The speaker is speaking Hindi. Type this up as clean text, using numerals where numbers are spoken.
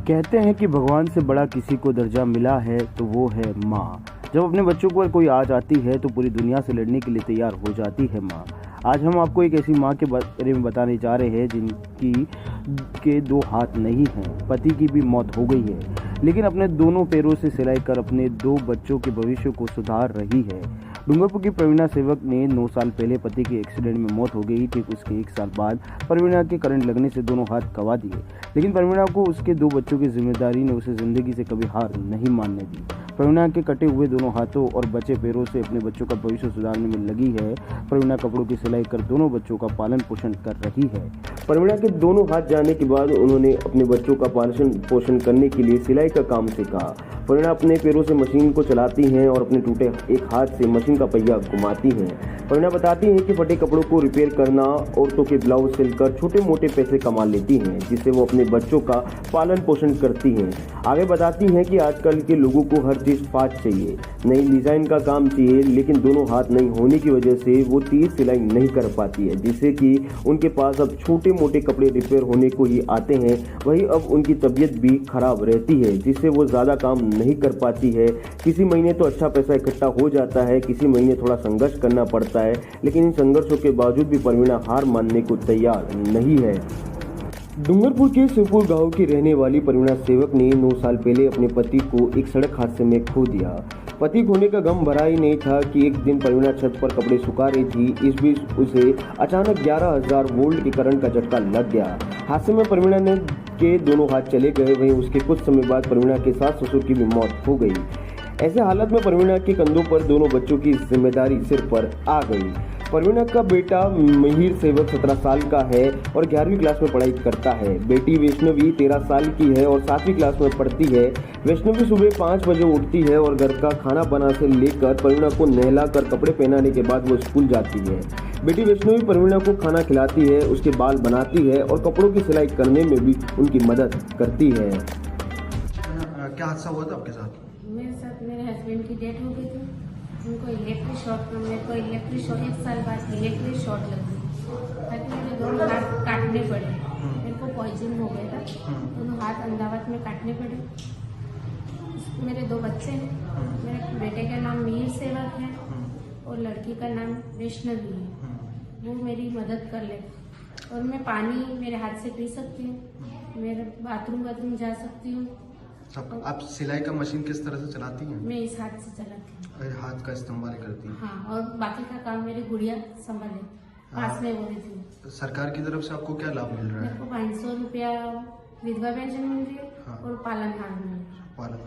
कहते हैं कि भगवान से बड़ा किसी को दर्जा मिला है तो वो है माँ। जब अपने बच्चों पर कोई आ जाती है तो पूरी दुनिया से लड़ने के लिए तैयार हो जाती है माँ। आज हम आपको एक ऐसी माँ के बारे में बताने जा रहे हैं जिनकी के दो हाथ नहीं हैं, पति की भी मौत हो गई है, लेकिन अपने दोनों पैरों से सिलाई कर अपने दो बच्चों के भविष्य को सुधार रही है। डूंगरपुर की प्रवीणा सेवक ने 9 साल पहले पति के एक्सीडेंट में मौत हो गई। ठीक उसके 1 साल बाद प्रवीणा के करंट लगने से दोनों हाथ गंवा दिए, लेकिन प्रवीणा को उसके 2 बच्चों की जिम्मेदारी ने उसे जिंदगी से कभी हार नहीं मानने दी। प्रवीणा के कटे हुए दोनों हाथों और बचे पैरों से अपने बच्चों का भविष्य सुधारने में लगी है। प्रवीणा कपड़ों की सिलाई कर दोनों बच्चों का पालन पोषण कर रही है। प्रवीणा के दोनों हाथ जाने के बाद उन्होंने अपने बच्चों का पालन पोषण करने के लिए सिलाई का काम सीखा। प्रवीणा अपने पैरों से मशीन को चलाती हैं और अपने टूटे एक हाथ से मशीन का पहिया घुमाती हैं। प्रवीणा बताती हैं कि फटे कपड़ों को रिपेयर करना, औरतों के ब्लाउज सिलकर छोटे मोटे पैसे कमा लेती हैं, जिससे वो अपने बच्चों का पालन पोषण करती हैं। आगे बताती हैं कि आजकल के लोगों को हर चीज़ फास्ट चाहिए, नई डिज़ाइन का काम चाहिए, लेकिन दोनों हाथ नहीं होने की वजह से वो तेज सिलाई नहीं कर पाती है, जिससे कि उनके पास अब छोटे मोटे कपड़े रिपेयर होने को ही आते हैं। वहीं अब उनकी तबीयत भी खराब रहती है, जिससे वो ज़्यादा काम नहीं कर पाती है। किसी महीने तो अच्छा पैसा इकट्ठा हो जाता है, किसी महीने थोड़ा संघर्ष करना पड़ता है, लेकिन इन संघर्षों के बावजूद भी प्रवीणा हार मानने को तैयार नहीं है। डूंगरपुर के शिवपुर गांव की रहने वाली प्रवीणा सेवक ने 9 साल पहले अपने पति को एक सड़क हादसे में खो दिया। पति खोने का गम भरा ही नहीं था कि एक दिन प्रवीणा छत पर कपड़े सुखा रही थी। इस बीच उसे अचानक 11,000 वोल्ट के करंट का झटका लग गया। हादसे में प्रवीणा ने के दोनों हाथ चले गए। वहीं उसके कुछ समय बाद प्रवीणा के सास ससुर की भी मौत हो गई। ऐसे हालत में प्रवीणा के कंधों पर दोनों बच्चों की जिम्मेदारी सिर पर आ गई। प्रवीणा का बेटा मिहिर सेवक 17 साल का है और 11वीं क्लास में पढ़ाई करता है। बेटी वैष्णवी 13 साल की है और 7वीं क्लास में पढ़ती है। वैष्णवी सुबह 5 बजे उठती है और घर का खाना बना से लेकर प्रवीणा को नहलाकर कपड़े पहनाने के बाद वो स्कूल जाती है। बेटी वैष्णवी प्रवीणा को खाना खिलाती है, उसके बाल बनाती है और कपड़ों की सिलाई करने में भी उनकी मदद करती है। क्या हादसा हुआ था आपके साथ? मेरे साथ मेरे हस्बैंड की डेथ हो गई थी। उनको इलेक्ट्रिक शॉर्ट, मेरे को इलेक्ट्रिक शॉर्ट 1 साल बाद इलेक्ट्रिक शॉर्ट लगी, ताकि मेरे दोनों हाथ काटने पड़े। मेरे को पॉइजन हो गया था, दोनों हाथ अहमदाबाद में काटने पड़े। मेरे 2 बच्चे हैं। मेरे बेटे का नाम मिहिर सेवक है और लड़की का नाम वैष्णवी है। वो मेरी मदद कर लेते और मैं पानी मेरे हाथ से पी सकती हूँ, मेरे बाथरूम जा सकती हूँ। आप सिलाई का मशीन किस तरह से चलाती हैं? मैं इस हाथ से चलाती हूँ, हाथ का इस्तेमाल करती हैं? हाँ, और बाकी का काम मेरी गुड़िया संभाले, पास में हो रही थी। सरकार की तरफ से आपको क्या लाभ मिल रहा मेरे है? को 500 रुपया विधवा पेंशन मिल रही है। हाँ। और पालनहार मिल रहा है। पालन